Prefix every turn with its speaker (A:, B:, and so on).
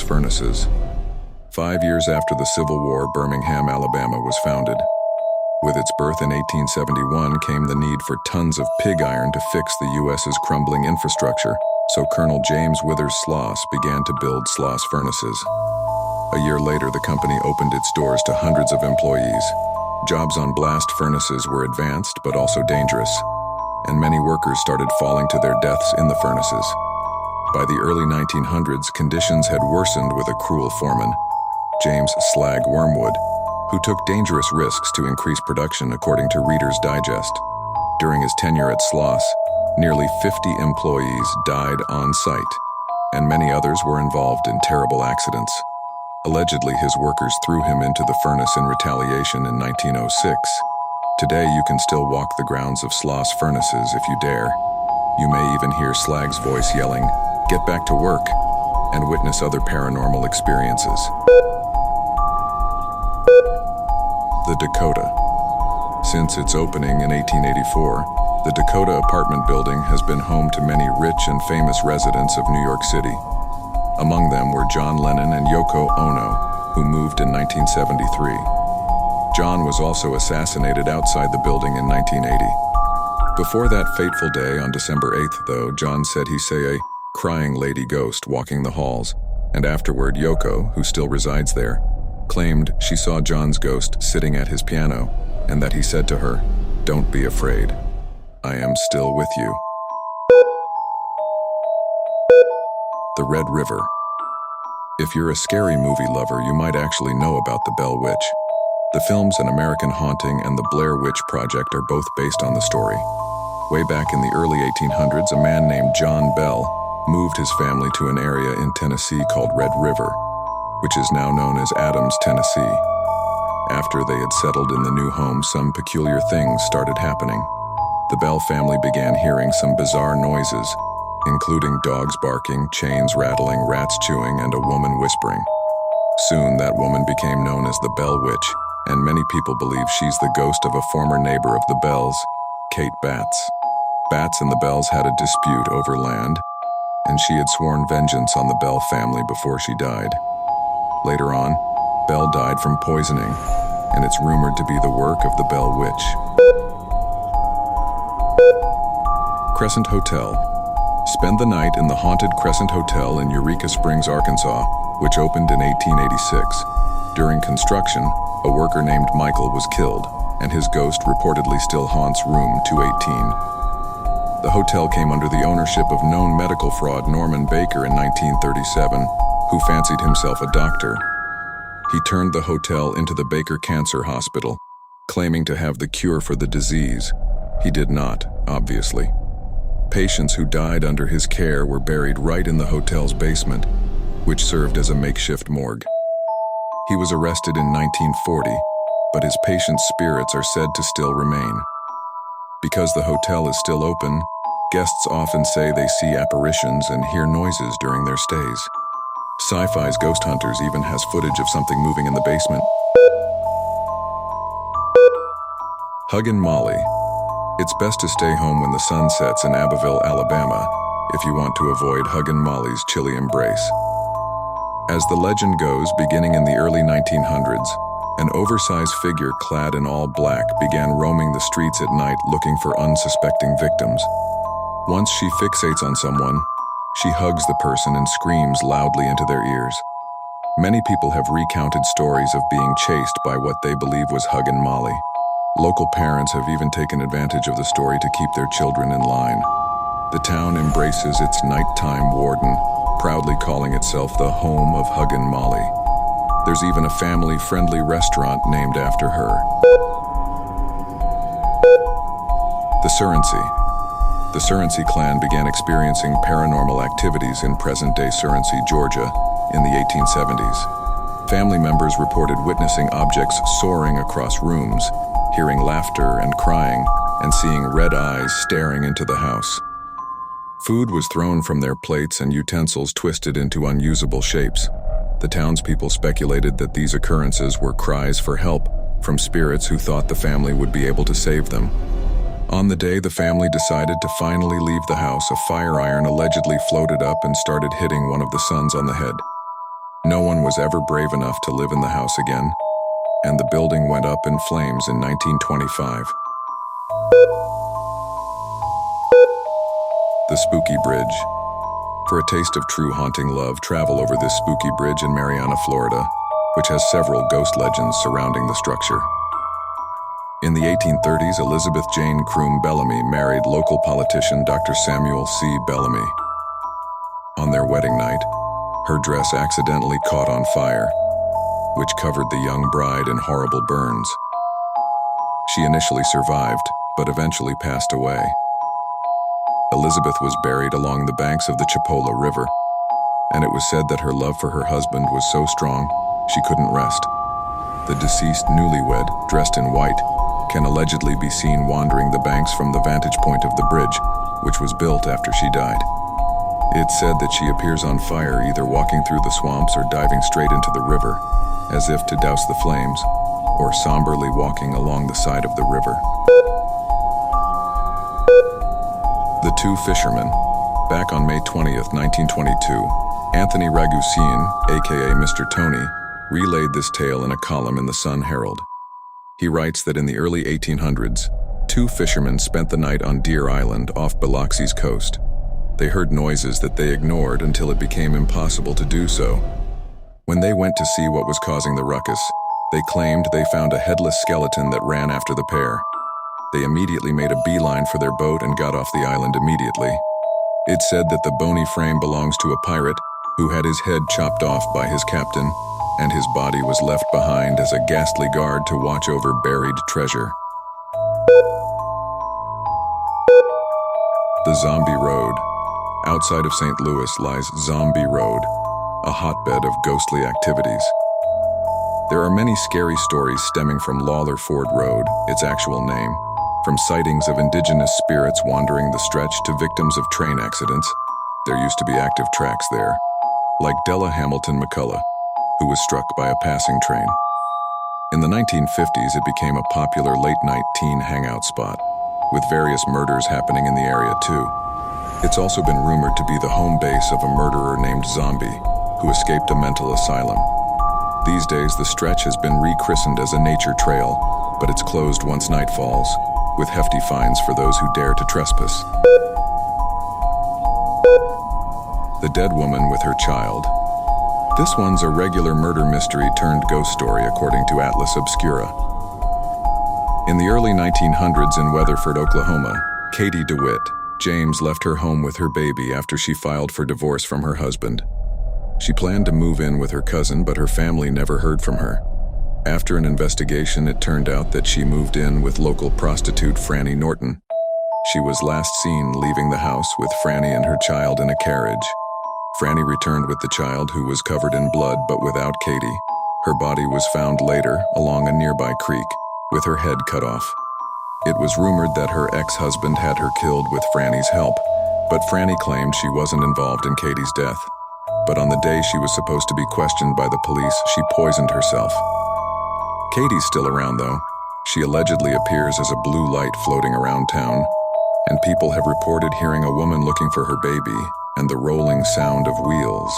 A: Furnaces. 5 years after the Civil War, Birmingham, Alabama was founded. With its birth in 1871 came the need for tons of pig iron to fix the U.S.'s crumbling infrastructure, so Colonel James Withers Sloss began to build Sloss Furnaces. A year later, the company opened its doors to hundreds of employees. Jobs on blast furnaces were advanced but also dangerous, and many workers started falling to their deaths in the furnaces. By the early 1900s, conditions had worsened with a cruel foreman, James Slag Wormwood, who took dangerous risks to increase production, according to Reader's Digest. During his tenure at Sloss, nearly 50 employees died on site, and many others were involved in terrible accidents. Allegedly, his workers threw him into the furnace in retaliation in 1906. Today, you can still walk the grounds of Sloss Furnaces if you dare. You may even hear Slag's voice yelling, "Get back to work," and witness other paranormal experiences. The Dakota. Since its opening in 1884, the Dakota apartment building has been home to many rich and famous residents of New York City. Among them were John Lennon and Yoko Ono, who moved in 1973. John was also assassinated outside the building in 1980. Before that fateful day on December 8th, though, John said he saw a crying lady ghost walking the halls, and afterward Yoko, who still resides there, claimed she saw John's ghost sitting at his piano, and that he said to her, "Don't be afraid. I am still with you." The Red River. If you're a scary movie lover, you might actually know about the Bell Witch. The films An American Haunting and The Blair Witch Project are both based on the story. Way back in the early 1800s, a man named John Bell moved his family to an area in Tennessee called Red River, which is now known as Adams, Tennessee. After they had settled in the new home, some peculiar things started happening. The Bell family began hearing some bizarre noises, including dogs barking, chains rattling, rats chewing, and a woman whispering. Soon, that woman became known as the Bell Witch, and many people believe she's the ghost of a former neighbor of the Bells, Kate Batts. Batts and the Bells had a dispute over land, and she had sworn vengeance on the Bell family before she died. Later on, Bell died from poisoning, and it's rumored to be the work of the Bell Witch. Crescent Hotel. Spend the night in the haunted Crescent Hotel in Eureka Springs, Arkansas, which opened in 1886. During construction, a worker named Michael was killed, and his ghost reportedly still haunts room 218. The hotel came under the ownership of known medical fraud Norman Baker in 1937, who fancied himself a doctor. He turned the hotel into the Baker Cancer Hospital, claiming to have the cure for the disease. He did not, obviously. Patients who died under his care were buried right in the hotel's basement, which served as a makeshift morgue. He was arrested in 1940, but his patients' spirits are said to still remain. Because the hotel is still open, guests often say they see apparitions and hear noises during their stays. Sci-Fi's Ghost Hunters even has footage of something moving in the basement. Huggin' Molly. It's best to stay home when the sun sets in Abbeville, Alabama, if you want to avoid Huggin' Molly's chilly embrace. As the legend goes, beginning in the early 1900s, an oversized figure clad in all black began roaming the streets at night looking for unsuspecting victims. Once she fixates on someone, she hugs the person and screams loudly into their ears. Many people have recounted stories of being chased by what they believe was Huggin' Molly. Local parents have even taken advantage of the story to keep their children in line. The town embraces its nighttime warden, proudly calling itself the home of Huggin' Molly. There's even a family-friendly restaurant named after her. The Surency. The Surency clan began experiencing paranormal activities in present-day Surency, Georgia, in the 1870s. Family members reported witnessing objects soaring across rooms, hearing laughter and crying, and seeing red eyes staring into the house. Food was thrown from their plates and utensils twisted into unusable shapes. The townspeople speculated that these occurrences were cries for help from spirits who thought the family would be able to save them. On the day the family decided to finally leave the house, a fire iron allegedly floated up and started hitting one of the sons on the head. No one was ever brave enough to live in the house again, and the building went up in flames in 1925. The Spooky Bridge. For a taste of true haunting love, travel over this spooky bridge in Marianna, Florida, which has several ghost legends surrounding the structure. In the 1830s, Elizabeth Jane Croom Bellamy married local politician Dr. Samuel C. Bellamy. On their wedding night, her dress accidentally caught on fire, which covered the young bride in horrible burns. She initially survived, but eventually passed away. Elizabeth was buried along the banks of the Chipola River, and it was said that her love for her husband was so strong she couldn't rest. The deceased newlywed, dressed in white, can allegedly be seen wandering the banks from the vantage point of the bridge, which was built after she died. It's said that she appears on fire, either walking through the swamps or diving straight into the river, as if to douse the flames, or somberly walking along the side of the river. The Two Fishermen. Back on May 20th, 1922, Anthony Ragusian, aka Mr. Tony, relayed this tale in a column in the Sun Herald. He writes that in the early 1800s, two fishermen spent the night on Deer Island off Biloxi's coast. They heard noises that they ignored until it became impossible to do so. When they went to see what was causing the ruckus, they claimed they found a headless skeleton that ran after the pair. They immediately made a beeline for their boat and got off the island immediately. It's said that the bony frame belongs to a pirate who had his head chopped off by his captain, and his body was left behind as a ghastly guard to watch over buried treasure. The Zombie Road. Outside of St. Louis lies Zombie Road, a hotbed of ghostly activities. There are many scary stories stemming from Lawler Ford Road, its actual name, from sightings of indigenous spirits wandering the stretch to victims of train accidents. There used to be active tracks there, like Della Hamilton McCullough, who was struck by a passing train. In the 1950s, it became a popular late-night teen hangout spot, with various murders happening in the area too. It's also been rumored to be the home base of a murderer named Zombie, who escaped a mental asylum. These days, the stretch has been rechristened as a nature trail, but it's closed once night falls, with hefty fines for those who dare to trespass. The Dead Woman with Her Child. This one's a regular murder mystery turned ghost story, according to Atlas Obscura. In the early 1900s in Weatherford, Oklahoma, Katie DeWitt James left her home with her baby after she filed for divorce from her husband. She planned to move in with her cousin, but her family never heard from her. After an investigation, it turned out that she moved in with local prostitute Franny Norton. She was last seen leaving the house with Franny and her child in a carriage. Franny returned with the child, who was covered in blood but without Katie. Her body was found later along a nearby creek, with her head cut off. It was rumored that her ex-husband had her killed with Franny's help, but Franny claimed she wasn't involved in Katie's death. But on the day she was supposed to be questioned by the police, she poisoned herself. Katie's still around, though. She allegedly appears as a blue light floating around town, and people have reported hearing a woman looking for her baby and the rolling sound of wheels.